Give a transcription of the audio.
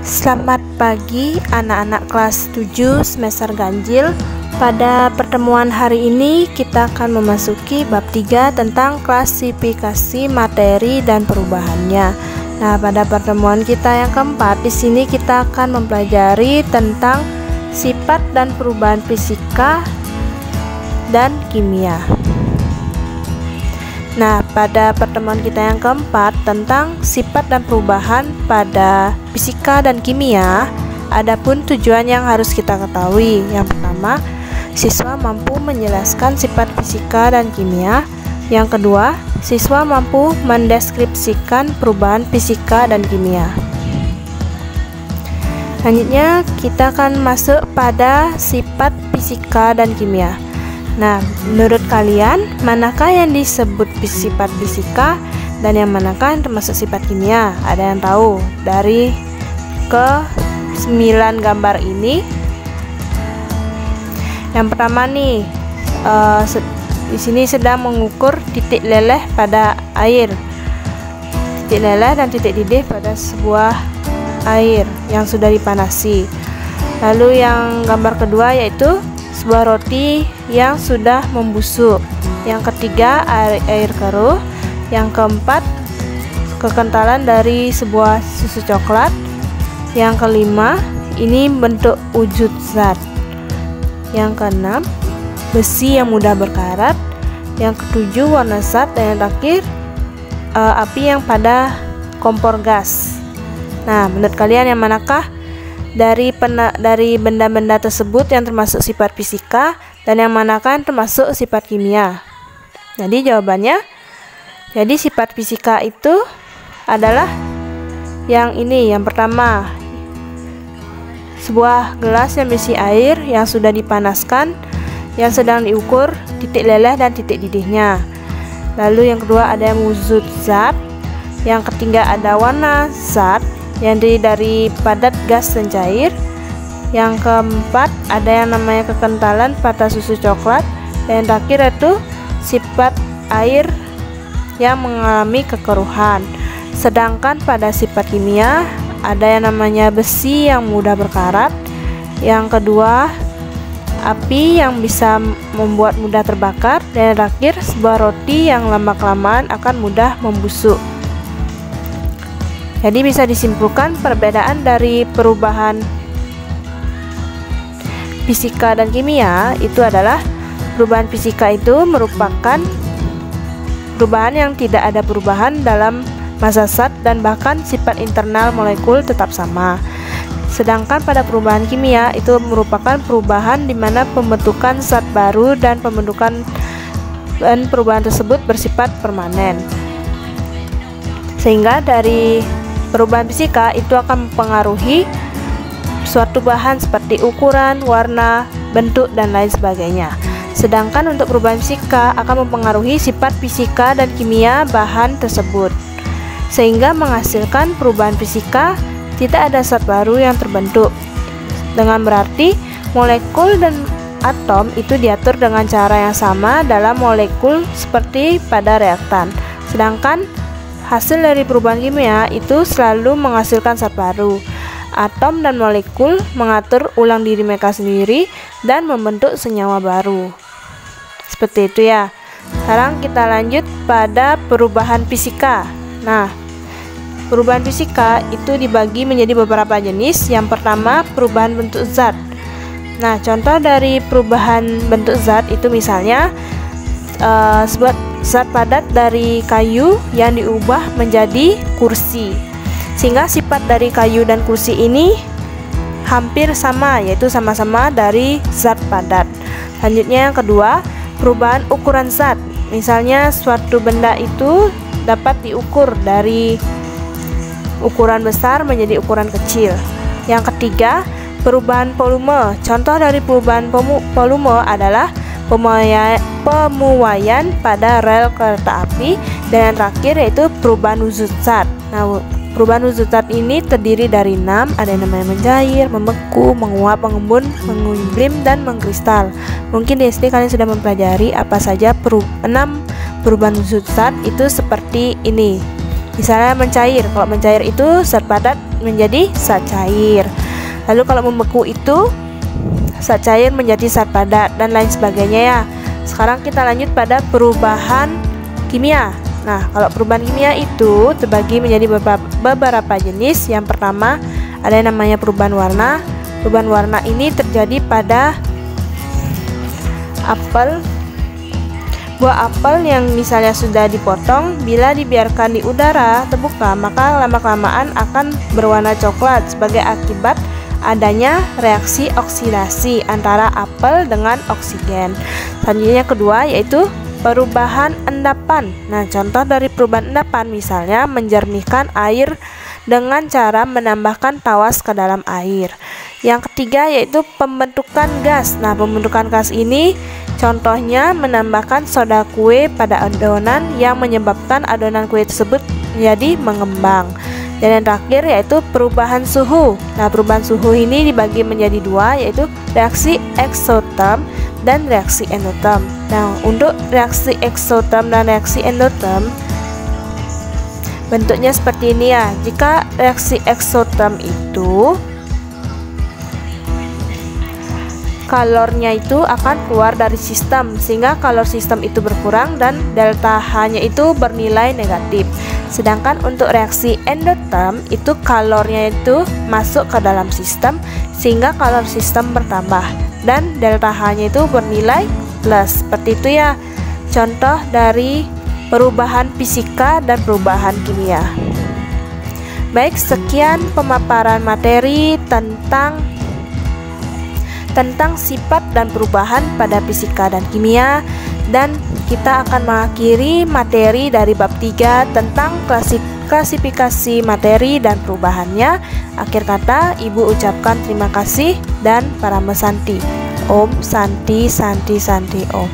Selamat pagi anak-anak kelas 7 semester ganjil. Pada pertemuan hari ini kita akan memasuki bab 3 tentang klasifikasi materi dan perubahannya. Nah, pada pertemuan kita yang keempat di sini kita akan mempelajari tentang sifat dan perubahan fisika dan kimia. Nah, pada pertemuan kita yang keempat tentang sifat dan perubahan pada fisika dan kimia, adapun tujuan yang harus kita ketahui. Yang pertama, siswa mampu menjelaskan sifat fisika dan kimia. Yang kedua, siswa mampu mendeskripsikan perubahan fisika dan kimia. Selanjutnya, kita akan masuk pada sifat fisika dan kimia. Nah, menurut kalian, manakah yang disebut sifat fisika dan yang manakah yang termasuk sifat kimia? Ada yang tahu dari ke-9 gambar ini? Yang pertama nih, di sini sedang mengukur titik leleh pada air. Titik leleh dan titik didih pada sebuah air yang sudah dipanasi. Lalu yang gambar kedua yaitu sebuah roti yang sudah membusuk. Yang ketiga, air keruh. Yang keempat, kekentalan dari sebuah susu coklat. Yang kelima, ini bentuk wujud zat. Yang keenam, besi yang mudah berkarat. Yang ketujuh, warna zat. Dan yang terakhir, api yang pada kompor gas. Nah, menurut kalian yang manakah dari benda-benda tersebut yang termasuk sifat fisika dan yang manakah yang termasuk sifat kimia? Jadi jawabannya, jadi sifat fisika itu adalah yang ini. Yang pertama, sebuah gelas yang berisi air yang sudah dipanaskan, yang sedang diukur titik leleh dan titik didihnya. Lalu yang kedua ada yang wujud zat. Yang ketiga ada warna zat yang dari padat, gas, dan cair. Yang keempat ada yang namanya kekentalan pada susu coklat. Dan yang terakhir itu sifat air yang mengalami kekeruhan. Sedangkan pada sifat kimia ada yang namanya besi yang mudah berkarat. Yang kedua, api yang bisa membuat mudah terbakar. Dan yang terakhir, sebuah roti yang lama-kelamaan akan mudah membusuk. Jadi bisa disimpulkan perbedaan dari perubahan fisika dan kimia itu adalah perubahan fisika itu merupakan perubahan yang tidak ada perubahan dalam massa zat dan bahkan sifat internal molekul tetap sama. Sedangkan pada perubahan kimia itu merupakan perubahan di mana pembentukan zat baru dan perubahan tersebut bersifat permanen. Sehingga dari perubahan fisika itu akan mempengaruhi suatu bahan seperti ukuran, warna, bentuk, dan lain sebagainya. Sedangkan untuk perubahan fisika akan mempengaruhi sifat fisika dan kimia bahan tersebut. Sehingga menghasilkan perubahan fisika tidak ada zat baru yang terbentuk. Dengan berarti molekul dan atom itu diatur dengan cara yang sama dalam molekul seperti pada reaktan. Sedangkan hasil dari perubahan kimia itu selalu menghasilkan zat baru. Atom dan molekul mengatur ulang diri mereka sendiri dan membentuk senyawa baru. Seperti itu ya. Sekarang kita lanjut pada perubahan fisika. Nah, perubahan fisika itu dibagi menjadi beberapa jenis. Yang pertama, perubahan bentuk zat. Nah, contoh dari perubahan bentuk zat itu misalnya sebuah zat padat dari kayu yang diubah menjadi kursi, sehingga sifat dari kayu dan kursi ini hampir sama, yaitu sama-sama dari zat padat. Selanjutnya yang kedua, perubahan ukuran zat. Misalnya suatu benda itu dapat diukur dari ukuran besar menjadi ukuran kecil. Yang ketiga, perubahan volume. Contoh dari perubahan volume adalah pemuaian pada rel kereta api. Dan yang terakhir yaitu perubahan wujud zat. Nah, perubahan wujud zat ini terdiri dari 6. Ada yang namanya mencair, membeku, menguap, mengembun, mengublim, dan mengkristal. Mungkin di SD kalian sudah mempelajari apa saja 6 perubahan wujud zat itu seperti ini. Misalnya mencair. Kalau mencair itu zat padat menjadi zat cair. Lalu kalau membeku itu zat cair menjadi zat padat dan lain sebagainya ya. Sekarang kita lanjut pada perubahan kimia. Nah, kalau perubahan kimia itu terbagi menjadi beberapa jenis. Yang pertama ada yang namanya perubahan warna. Perubahan warna ini terjadi pada apel. Buah apel yang misalnya sudah dipotong, bila dibiarkan di udara terbuka, maka lama-kelamaan akan berwarna coklat sebagai akibat adanya reaksi oksidasi antara apel dengan oksigen. Selanjutnya kedua yaitu perubahan endapan. Nah, contoh dari perubahan endapan misalnya menjernihkan air dengan cara menambahkan tawas ke dalam air. Yang ketiga yaitu pembentukan gas. Nah, pembentukan gas ini contohnya menambahkan soda kue pada adonan yang menyebabkan adonan kue tersebut menjadi mengembang. Dan yang terakhir yaitu perubahan suhu. Nah, perubahan suhu ini dibagi menjadi dua, yaitu reaksi eksoterm dan reaksi endoterm. Nah, untuk reaksi eksoterm dan reaksi endoterm bentuknya seperti ini ya. Jika reaksi eksoterm itu kalornya itu akan keluar dari sistem, sehingga kalor sistem itu berkurang dan delta H-nya itu bernilai negatif. Sedangkan untuk reaksi endoterm itu kalornya itu masuk ke dalam sistem, sehingga kalor sistem bertambah dan delta H-nya itu bernilai plus. Seperti itu ya contoh dari perubahan fisika dan perubahan kimia. Baik, sekian pemaparan materi tentang sifat dan perubahan pada fisika dan kimia, dan kita akan mengakhiri materi dari bab 3 tentang klasifikasi materi dan perubahannya. Akhir kata, Ibu ucapkan terima kasih dan Parama Santi. Om Santi Santi Santi Om.